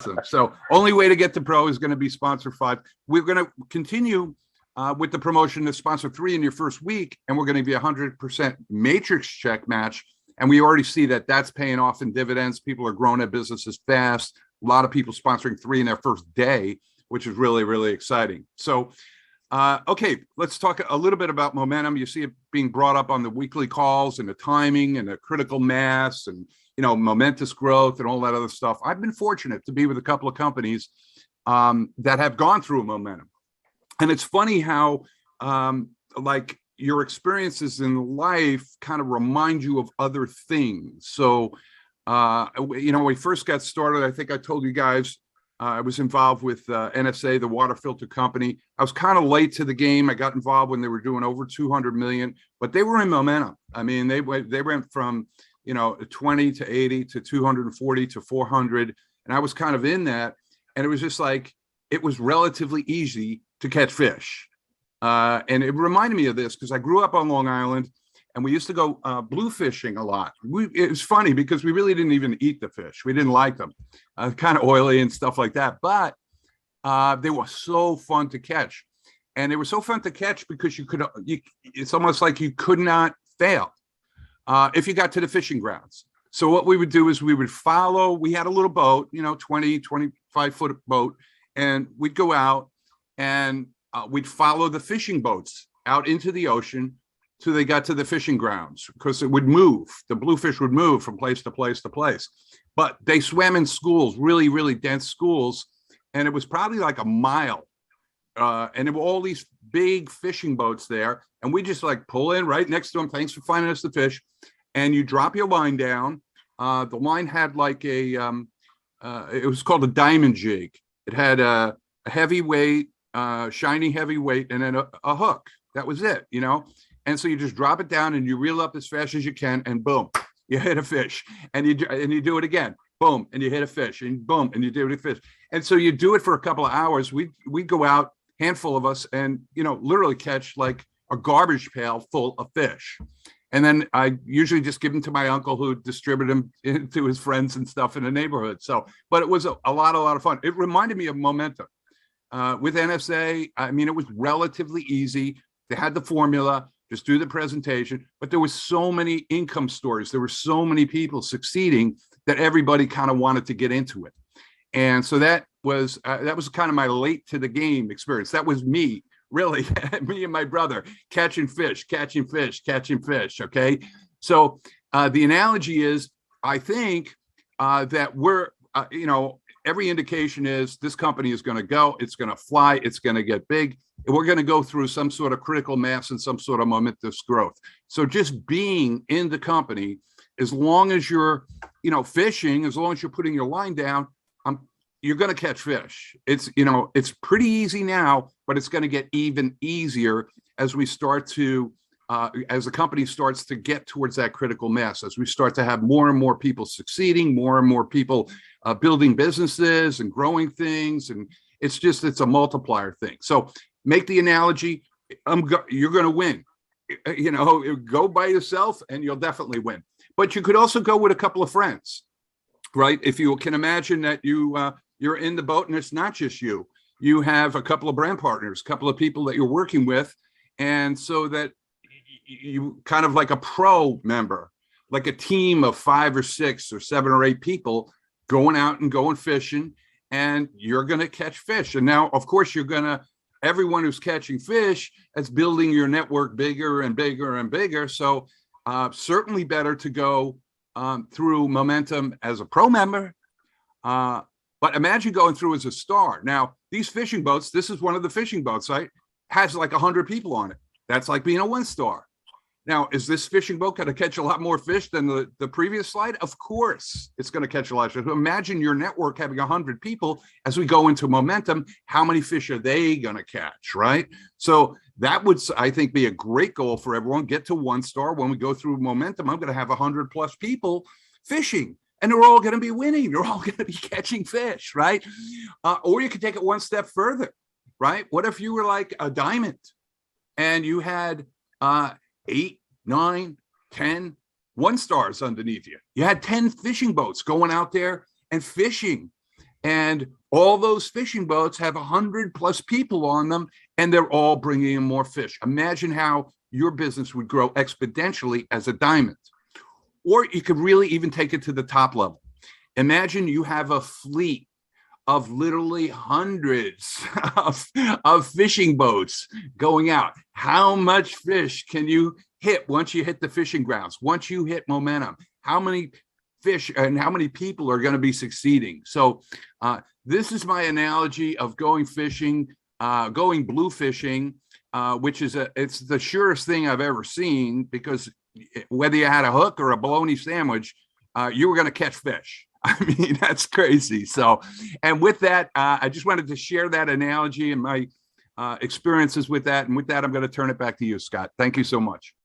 So only way to get to pro is going to be sponsor 5. We're going to continue with the promotion to sponsor 3 in your first week, and we're going to be 100% matrix check match. And we already see that that's paying off in dividends. People are growing their businesses fast. A lot of people sponsoring 3 in their first day, which is really, really exciting. So, okay, let's talk a little bit about momentum. You see it being brought up on the weekly calls and the timing and the critical mass and, you know, momentous growth and all that other stuff. I've been fortunate to be with a couple of companies that have gone through a momentum. And it's funny how, like, your experiences in life kind of remind you of other things. So, you know, when we first got started, I think I told you guys, I was involved with NSA, the water filter company. I was kind of late to the game. I got involved when they were doing over 200 million, but they were in momentum. I mean, they went from, you know, 20 to 80 to 240 to 400. And I was kind of in that. And it was just like, it was relatively easy to catch fish. And it reminded me of this because I grew up on Long Island and we used to go blue fishing a lot. It was funny because we really didn't even eat the fish. We didn't like them, kind of oily and stuff like that. But they were so fun to catch. And they were so fun to catch because it's almost like you could not fail if you got to the fishing grounds. So what we would do is we would follow, we had a little boat, you know, 20, 25-foot boat, and we'd go out and we'd follow the fishing boats out into the ocean till they got to the fishing grounds because it would move. The bluefish would move from place to place to place. But they swam in schools, really, really dense schools. And it was probably like a mile. And there were all these big fishing boats there. And we just like pull in right next to them. Thanks for finding us the fish. And you drop your line down. The line had like it was called a diamond jig. It had a heavy weight, shiny heavy weight, and then a hook. That was it, you know? And so you just drop it down and you reel up as fast as you can, and boom, you hit a fish. And you do it again, boom, and you hit a fish, and boom, and you do it a fish. And so you do it for a couple of hours. We go out, handful of us, and, you know, literally catch like a garbage pail full of fish. And then I usually just give them to my uncle who distributed them to his friends and stuff in the neighborhood. So, but it was a lot of fun. It reminded me of momentum. With NSA, I mean, it was relatively easy. They had the formula, just do the presentation, but there was so many income stories. There were so many people succeeding that everybody kind of wanted to get into it. And so that was kind of my late to the game experience. That was me, really, me and my brother catching fish. Okay. So the analogy is, I think that we're, you know, every indication is this company is going to go, it's going to fly, it's going to get big. We're going to go through some sort of critical mass and some sort of momentous growth. So just being in the company, as long as you're, you know, fishing, as long as you're putting your line down, you're going to catch fish. It's, you know, it's pretty easy now, but it's going to get even easier as we start to, as the company starts to get towards that critical mass, as we start to have more and more people succeeding, more and more people building businesses and growing things. And it's a multiplier thing. So make the analogy, you're going to win, you know, go by yourself and you'll definitely win. But you could also go with a couple of friends, right? If you can imagine that you're in the boat and it's not just you, you have a couple of brand partners, a couple of people that you're working with. And so that you kind of like a pro member, like a team of 5 or 6 or 7 or 8 people going out and going fishing, and you're going to catch fish. And now, of course, everyone who's catching fish, that's building your network bigger and bigger and bigger. So certainly better to go through momentum as a pro member. But imagine going through as a star. Now, these fishing boats, this is one of the fishing boats, right? Has like 100 people on it. That's like being a 1-star. Now, is this fishing boat going to catch a lot more fish than the previous slide? Of course, it's going to catch a lot of fish. Imagine your network having 100 people. As we go into momentum, how many fish are they going to catch, right? So that would, I think, be a great goal for everyone. Get to 1-star. When we go through momentum, I'm going to have 100+ people fishing, and they're all going to be winning. They're all going to be catching fish, right? Or you could take it one step further, right? What if you were like a diamond and you had 8, 9, 10 1-stars underneath you? You had 10 fishing boats going out there and fishing. And all those fishing boats have 100+ people on them, and they're all bringing in more fish. Imagine how your business would grow exponentially as a diamond. Or you could really even take it to the top level. Imagine you have a fleet of literally hundreds of fishing boats going out. How much fish can you hit once you hit the fishing grounds? Once you hit momentum, how many fish and how many people are going to be succeeding? So this is my analogy of going fishing, going blue fishing, which is it's the surest thing I've ever seen, because whether you had a hook or a bologna sandwich, you were going to catch fish. I mean, that's crazy. So, and with that, I just wanted to share that analogy and my experiences with that. And with that, I'm going to turn it back to you, Scott. Thank you so much.